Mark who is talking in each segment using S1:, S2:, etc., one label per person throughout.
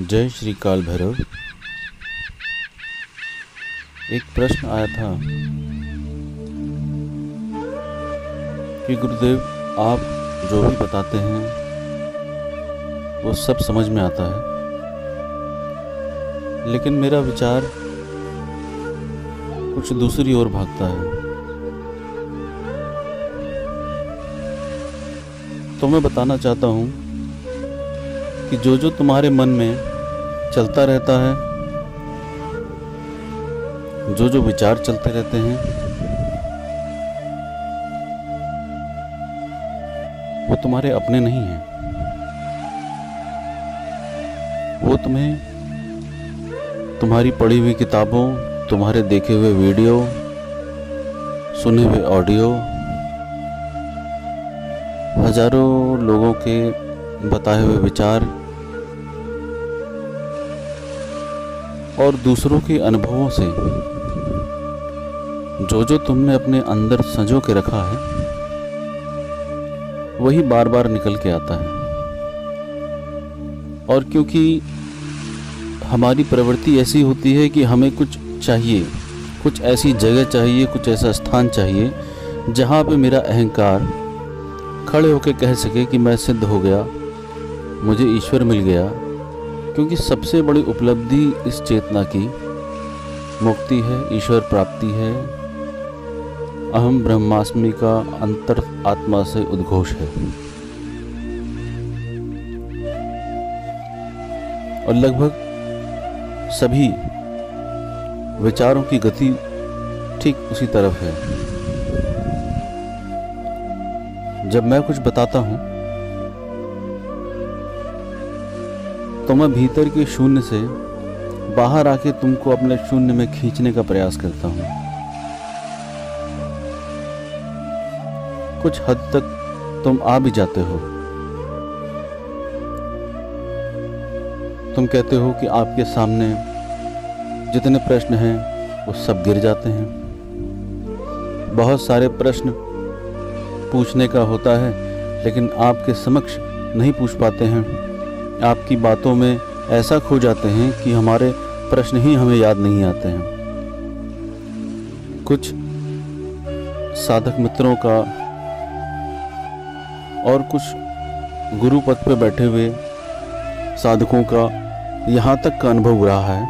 S1: जय श्री काल भैरव। एक प्रश्न आया था कि गुरुदेव आप जो भी बताते हैं वो सब समझ में आता है, लेकिन मेरा विचार कुछ दूसरी ओर भागता है। तो मैं बताना चाहता हूँ कि जो तुम्हारे मन में चलता रहता है, जो विचार चलते रहते हैं, वो तुम्हारे अपने नहीं हैं। वो तुम्हें तुम्हारी पढ़ी हुई किताबों, तुम्हारे देखे हुए वीडियो, सुने हुए ऑडियो, हजारों लोगों के बताए हुए विचार और दूसरों के अनुभवों से जो तुमने अपने अंदर संजो के रखा है वही बार बार निकल के आता है। और क्योंकि हमारी प्रवृत्ति ऐसी होती है कि हमें कुछ चाहिए, कुछ ऐसी जगह चाहिए, कुछ ऐसा स्थान चाहिए जहाँ पे मेरा अहंकार खड़े होकर कह सके कि मैं सिद्ध हो गया, मुझे ईश्वर मिल गया। क्योंकि सबसे बड़ी उपलब्धि इस चेतना की मुक्ति है, ईश्वर प्राप्ति है, अहम ब्रह्मास्मि का अंतर आत्मा से उद्घोष है। और लगभग सभी विचारों की गति ठीक उसी तरफ है। जब मैं कुछ बताता हूं तो मैं भीतर के शून्य से बाहर आके तुमको अपने शून्य में खींचने का प्रयास करता हूं। कुछ हद तक तुम आ भी जाते हो। तुम कहते हो कि आपके सामने जितने प्रश्न हैं वो सब गिर जाते हैं। बहुत सारे प्रश्न पूछने का होता है, लेकिन आपके समक्ष नहीं पूछ पाते हैं। आपकी बातों में ऐसा खो जाते हैं कि हमारे प्रश्न ही हमें याद नहीं आते हैं। कुछ साधक मित्रों का और कुछ गुरु पद पर बैठे हुए साधकों का यहाँ तक का अनुभव रहा है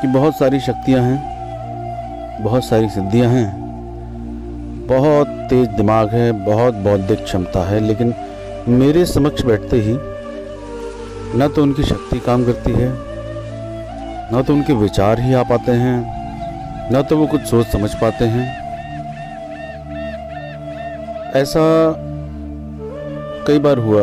S1: कि बहुत सारी शक्तियाँ हैं, बहुत सारी सिद्धियाँ हैं, बहुत तेज दिमाग है, बहुत बौद्धिक क्षमता है, लेकिन मेरे समक्ष बैठते ही न तो उनकी शक्ति काम करती है, न तो उनके विचार ही आ पाते हैं, न तो वो कुछ सोच समझ पाते हैं। ऐसा कई बार हुआ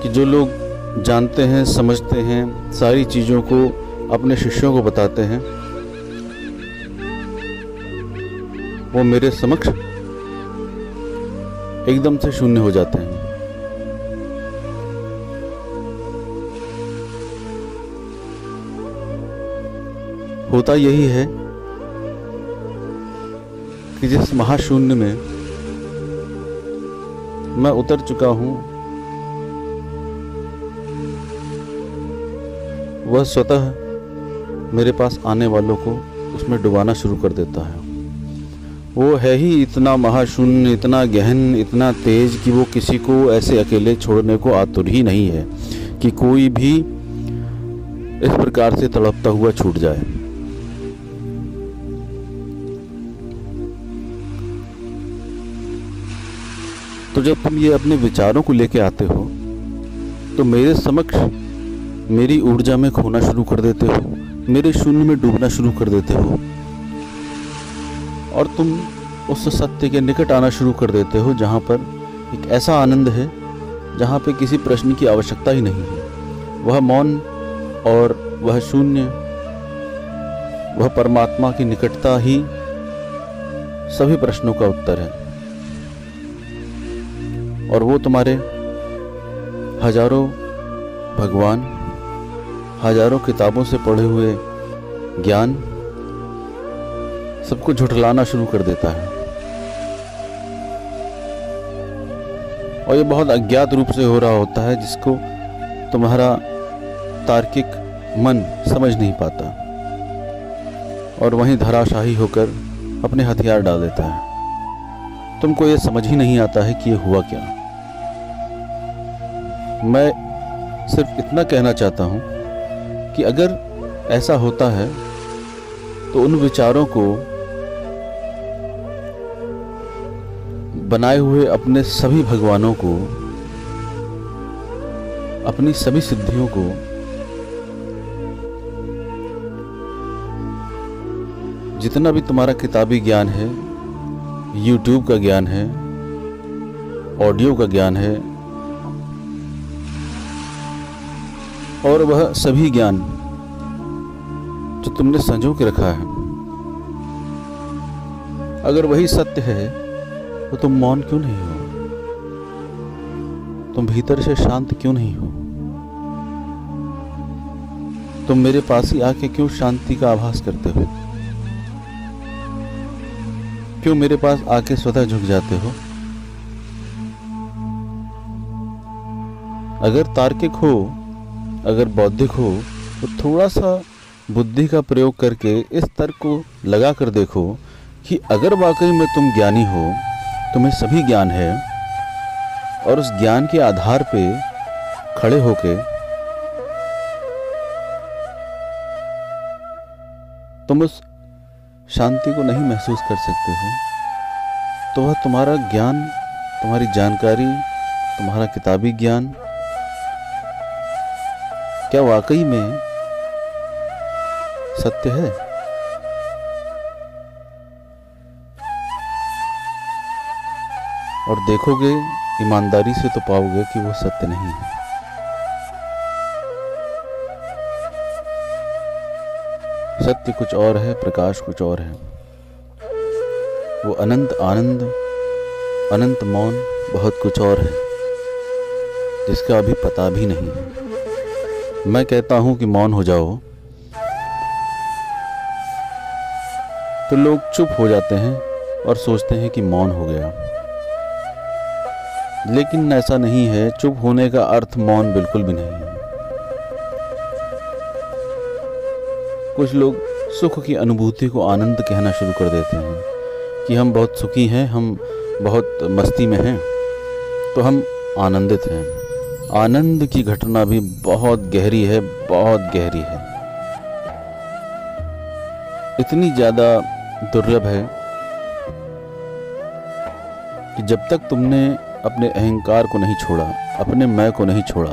S1: कि जो लोग जानते हैं, समझते हैं, सारी चीज़ों को अपने शिष्यों को बताते हैं, वो मेरे समक्ष एकदम से शून्य हो जाते हैं। होता यही है कि जिस महाशून्य में मैं उतर चुका हूं, वह स्वतः मेरे पास आने वालों को उसमें डुबाना शुरू कर देता है। वो है ही इतना महाशून्य, इतना गहन, इतना तेज कि वो किसी को ऐसे अकेले छोड़ने को आतुर ही नहीं है कि कोई भी इस प्रकार से तड़पता हुआ छूट जाए। तो जब तुम ये अपने विचारों को लेके आते हो तो मेरे समक्ष मेरी ऊर्जा में खोना शुरू कर देते हो, मेरे शून्य में डूबना शुरू कर देते हो, और तुम उस सत्य के निकट आना शुरू कर देते हो जहाँ पर एक ऐसा आनंद है जहाँ पे किसी प्रश्न की आवश्यकता ही नहीं है। वह मौन और वह शून्य, वह परमात्मा की निकटता ही सभी प्रश्नों का उत्तर है। और वो तुम्हारे हजारों भगवान, हजारों किताबों से पढ़े हुए ज्ञान सबको झुठलाना शुरू कर देता है। और ये बहुत अज्ञात रूप से हो रहा होता है, जिसको तुम्हारा तार्किक मन समझ नहीं पाता और वहीं धराशायी होकर अपने हथियार डाल देता है। तुमको ये समझ ही नहीं आता है कि ये हुआ क्या। मैं सिर्फ इतना कहना चाहता हूँ कि अगर ऐसा होता है तो उन विचारों को बनाए हुए अपने सभी भगवानों को, अपनी सभी सिद्धियों को जितना भी तुम्हारा किताबी ज्ञान है, YouTube का ज्ञान है, ऑडियो का ज्ञान है और वह सभी ज्ञान जो तुमने संजो के रखा है, अगर वही सत्य है तो तुम मौन क्यों नहीं हो? तुम भीतर से शांत क्यों नहीं हो? तुम मेरे पास ही आके क्यों शांति का आभास करते हो? क्यों मेरे पास आके स्वतः झुक जाते हो? अगर तार्किक हो, अगर बौद्धिक हो, तो थोड़ा सा बुद्धि का प्रयोग करके इस तर्क को लगा कर देखो कि अगर वाकई में तुम ज्ञानी हो, तुम्हें सभी ज्ञान है और उस ज्ञान के आधार पे खड़े होके तुम उस शांति को नहीं महसूस कर सकते हो, तो वह तुम्हारा ज्ञान, तुम्हारी जानकारी, तुम्हारा किताबी ज्ञान क्या वाकई में सत्य है? और देखोगे ईमानदारी से तो पाओगे कि वो सत्य नहीं है। सत्य कुछ और है, प्रकाश कुछ और है। वो अनंत आनंद, अनंत मौन बहुत कुछ और है, जिसका अभी पता भी नहीं है। मैं कहता हूं कि मौन हो जाओ तो लोग चुप हो जाते हैं और सोचते हैं कि मौन हो गया, लेकिन ऐसा नहीं है। चुप होने का अर्थ मौन बिल्कुल भी नहीं है। कुछ लोग सुख की अनुभूति को आनंद कहना शुरू कर देते हैं कि हम बहुत सुखी हैं, हम बहुत मस्ती में हैं, तो हम आनंदित हैं। आनंद की घटना भी बहुत गहरी है, बहुत गहरी है, इतनी ज़्यादा दुर्लभ है कि जब तक तुमने अपने अहंकार को नहीं छोड़ा, अपने मैं को नहीं छोड़ा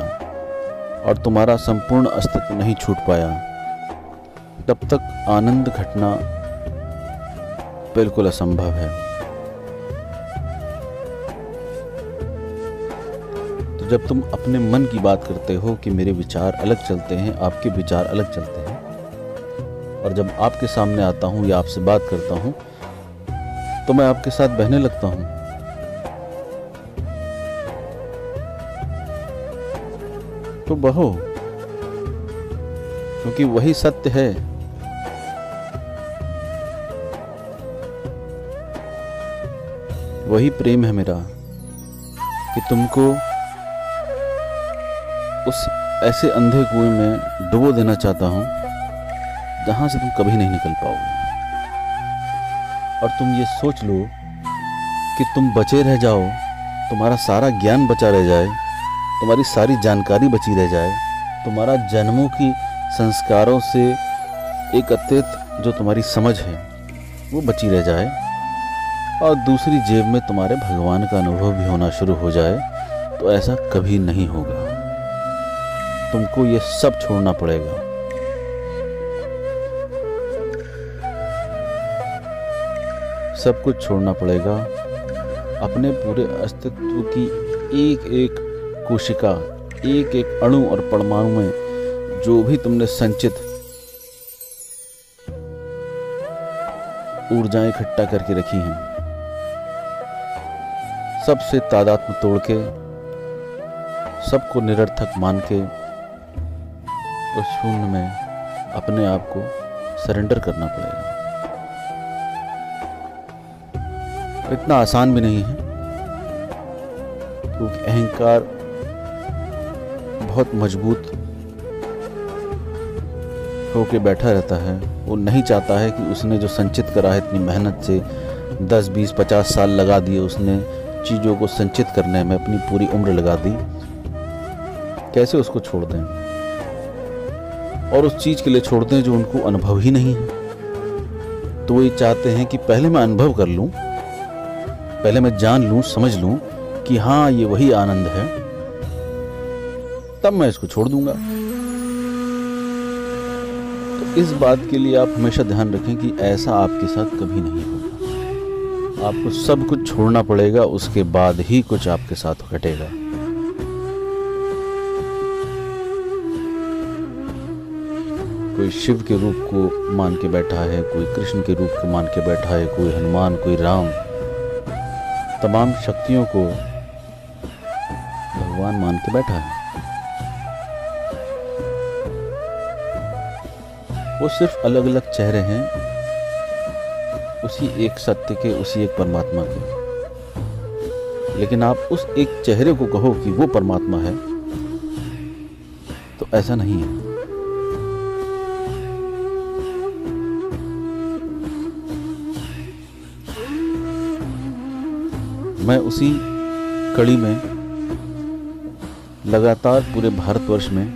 S1: और तुम्हारा संपूर्ण अस्तित्व नहीं छूट पाया, तब तक आनंद घटना बिल्कुल असंभव है। तो जब तुम अपने मन की बात करते हो कि मेरे विचार अलग चलते हैं, आपके विचार अलग चलते हैं, और जब आपके सामने आता हूं या आपसे बात करता हूं तो मैं आपके साथ बहने लगता हूं। तो बहो, क्योंकि वही सत्य है। वही प्रेम है मेरा कि तुमको उस ऐसे अंधे कुएं में डुबो देना चाहता हूं जहां से तुम कभी नहीं निकल पाओगे। और तुम ये सोच लो कि तुम बचे रह जाओ, तुम्हारा सारा ज्ञान बचा रह जाए, तुम्हारी सारी जानकारी बची रह जाए, तुम्हारा जन्मों की संस्कारों से एकत्रित जो तुम्हारी समझ है वो बची रह जाए, और दूसरी जेब में तुम्हारे भगवान का अनुभव भी होना शुरू हो जाए, तो ऐसा कभी नहीं होगा। तुमको ये सब छोड़ना पड़ेगा। सब कुछ छोड़ना पड़ेगा। अपने पूरे अस्तित्व की एक एक कोशिका, एक एक अणु और परमाणु में जो भी तुमने संचित ऊर्जाएं इकट्ठा करके रखी हैं, सबसे तादात्म्य तोड़ के, सबको निरर्थक मान के उस शून्य में अपने आप को सरेंडर करना पड़ेगा। इतना आसान भी नहीं है, क्योंकि अहंकार बहुत मजबूत होके बैठा रहता है। वो नहीं चाहता है कि उसने जो संचित करा है इतनी मेहनत से 10, 20, 50 साल लगा दिए, उसने चीज़ों को संचित करने में अपनी पूरी उम्र लगा दी, कैसे उसको छोड़ दें। और उस चीज़ के लिए छोड़ दें जो उनको अनुभव ही नहीं है। तो वो ये चाहते हैं कि पहले मैं अनुभव कर लूँ, पहले मैं जान लूँ, समझ लूँ कि हाँ ये वही आनंद है, तब मैं इसको छोड़ दूंगा। तो इस बात के लिए आप हमेशा ध्यान रखें कि ऐसा आपके साथ कभी नहीं होगा। आपको सब कुछ छोड़ना पड़ेगा, उसके बाद ही कुछ आपके साथ घटेगा। कोई शिव के रूप को मान के बैठा है, कोई कृष्ण के रूप को मान के बैठा है, कोई हनुमान, कोई राम, तमाम शक्तियों को भगवान मान के बैठा है। वो सिर्फ अलग अलग चेहरे हैं उसी एक सत्य के, उसी एक परमात्मा के। लेकिन आप उस एक चेहरे को कहो कि वो परमात्मा है, तो ऐसा नहीं है। मैं उसी कड़ी में लगातार पूरे भारतवर्ष में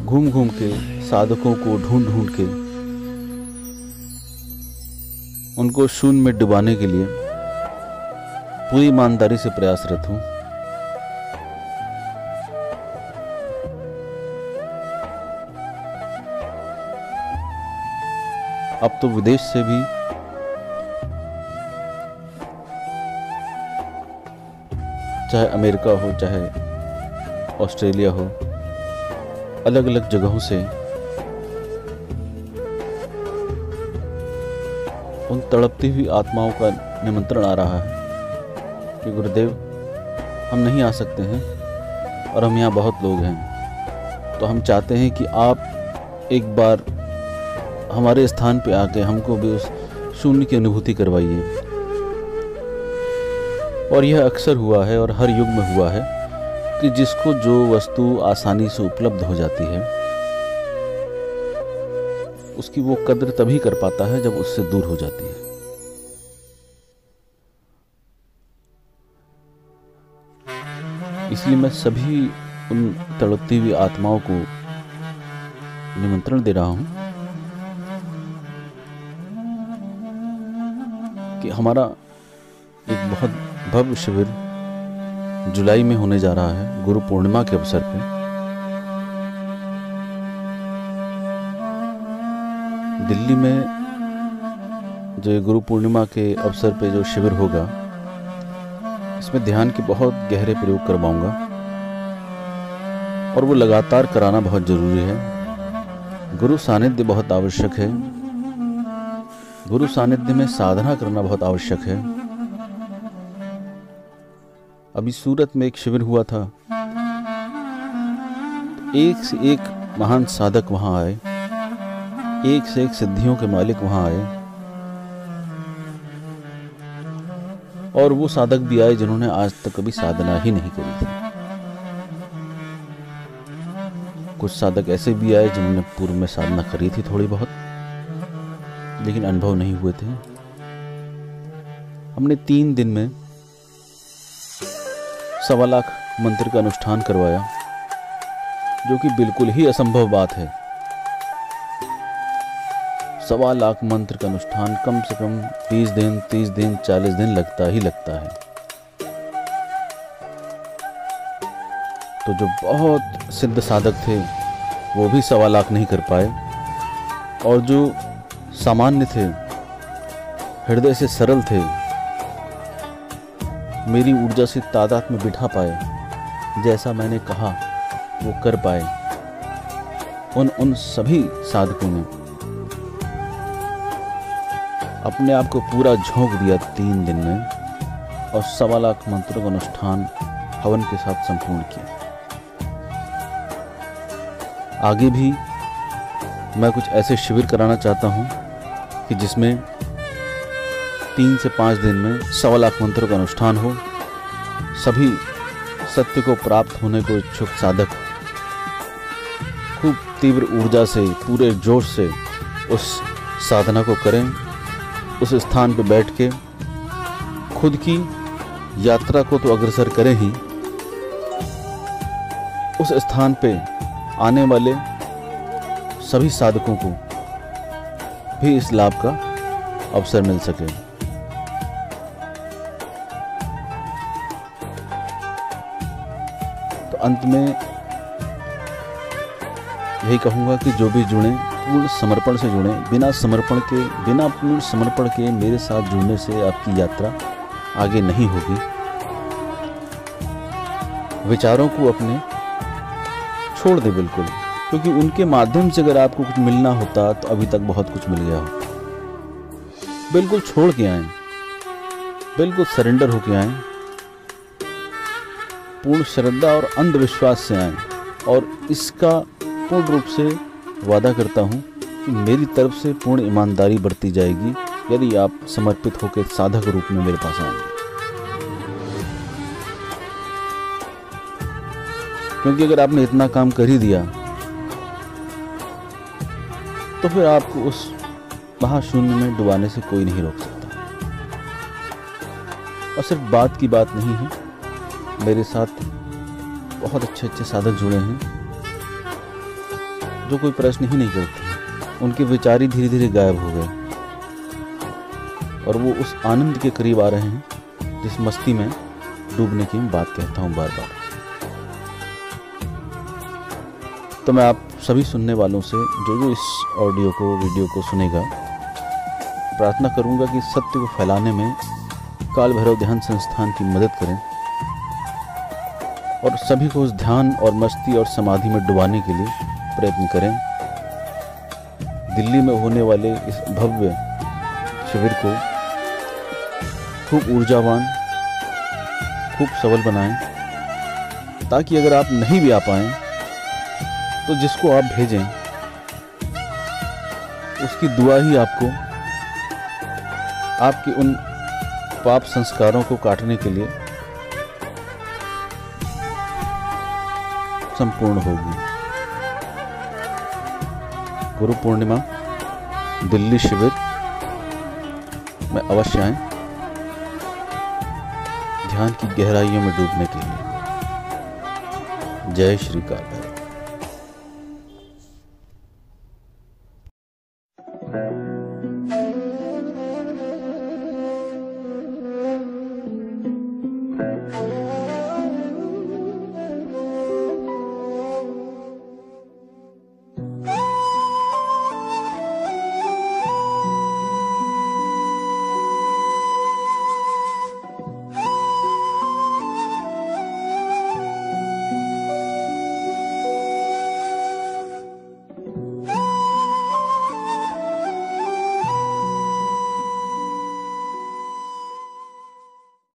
S1: घूम घूम के साधकों को ढूंढ ढूंढ के उनको शून्य में डुबाने के लिए पूरी ईमानदारी से प्रयासरत हूं। अब तो विदेश से भी चाहे अमेरिका हो, चाहे ऑस्ट्रेलिया हो, अलग अलग जगहों से उन तड़पती हुई आत्माओं का निमंत्रण आ रहा है कि गुरुदेव हम नहीं आ सकते हैं और हम यहाँ बहुत लोग हैं, तो हम चाहते हैं कि आप एक बार हमारे स्थान पे आके हमको भी उस शून्य की अनुभूति करवाइए। और यह अक्सर हुआ है और हर युग में हुआ है कि जिसको जो वस्तु आसानी से उपलब्ध हो जाती है उसकी वो कद्र तभी कर पाता है जब उससे दूर हो जाती है। इसलिए मैं सभी उन तड़पती हुई आत्माओं को निमंत्रण दे रहा हूं कि हमारा एक बहुत भव्य शिविर जुलाई में होने जा रहा है, गुरु पूर्णिमा के अवसर पे। दिल्ली में जो गुरु पूर्णिमा के अवसर पे जो शिविर होगा, इसमें ध्यान के बहुत गहरे प्रयोग करवाऊंगा और वो लगातार कराना बहुत जरूरी है। गुरु सानिध्य बहुत आवश्यक है। गुरु सानिध्य में साधना करना बहुत आवश्यक है। अभी सूरत में एक शिविर हुआ था, एक से एक महान साधक वहां आए, एक से एक सिद्धियों के मालिक वहां आए, और वो साधक भी आए जिन्होंने आज तक कभी साधना ही नहीं करी थी। कुछ साधक ऐसे भी आए जिन्होंने पूर्व में साधना करी थी थोड़ी बहुत, लेकिन अनुभव नहीं हुए थे। हमने 3 दिन में 1.25 लाख मंत्र का अनुष्ठान करवाया, जो कि बिल्कुल ही असंभव बात है। 1.25 लाख मंत्र का अनुष्ठान कम से कम 20 दिन, 30 दिन, 40 दिन लगता ही लगता है। तो जो बहुत सिद्ध साधक थे वो भी 1.25 लाख नहीं कर पाए, और जो सामान्य थे, हृदय से सरल थे, मेरी ऊर्जा से तादाद में बिठा पाए, जैसा मैंने कहा वो कर पाए, उन सभी साधकों ने अपने आप को पूरा झोंक दिया 3 दिन में, और 1.25 लाख मंत्रों का अनुष्ठान हवन के साथ संपूर्ण किया। आगे भी मैं कुछ ऐसे शिविर कराना चाहता हूं कि जिसमें 3 से 5 दिन में 1.25 लाख मंत्रों का अनुष्ठान हो, सभी सत्य को प्राप्त होने को इच्छुक साधक खूब तीव्र ऊर्जा से, पूरे जोश से उस साधना को करें। उस स्थान पर बैठ के खुद की यात्रा को तो अग्रसर करें ही, उस स्थान पे आने वाले सभी साधकों को भी इस लाभ का अवसर मिल सके। तो अंत में यही कहूँगा कि जो भी जुड़े पूर्ण समर्पण से जुड़े। बिना पूर्ण समर्पण के मेरे साथ जुड़ने से आपकी यात्रा आगे नहीं होगी। विचारों को अपने छोड़ दे बिल्कुल, क्योंकि उनके माध्यम से अगर आपको कुछ मिलना होता तो अभी तक बहुत कुछ मिल गया होता। बिल्कुल छोड़ के आए, बिल्कुल सरेंडर होके आए, पूर्ण श्रद्धा और अंधविश्वास से आए। और इसका पूर्ण रूप से वादा करता हूँ कि मेरी तरफ से पूर्ण ईमानदारी बरती जाएगी यदि आप समर्पित होकर साधक रूप में मेरे पास आएंगे। क्योंकि अगर आपने इतना काम कर ही दिया तो फिर आपको उस महाशून्य में डुबाने से कोई नहीं रोक सकता। और सिर्फ बात की बात नहीं है, मेरे साथ बहुत अच्छे साधक जुड़े हैं जो कोई प्रश्न ही नहीं करते। उनके विचार ही धीरे धीरे गायब हो गए और वो उस आनंद के करीब आ रहे हैं जिस मस्ती में डूबने की मैं बात कहता हूँ बार बार। तो मैं आप सभी सुनने वालों से जो इस ऑडियो को, वीडियो को सुनेगा, प्रार्थना करूंगा कि सत्य को फैलाने में काल भैरव ध्यान संस्थान की मदद करें और सभी को उस ध्यान और मस्ती और समाधि में डुबाने के लिए प्रयत्न करें। दिल्ली में होने वाले इस भव्य शिविर को खूब ऊर्जावान, खूब सबल बनाएं, ताकि अगर आप नहीं भी आ पाएं तो जिसको आप भेजें उसकी दुआ ही आपको आपके उन पाप संस्कारों को काटने के लिए संपूर्ण होगी। गुरु पूर्णिमा दिल्ली शिविर में अवश्य आएं ध्यान की गहराइयों में डूबने के लिए। जय श्री काल।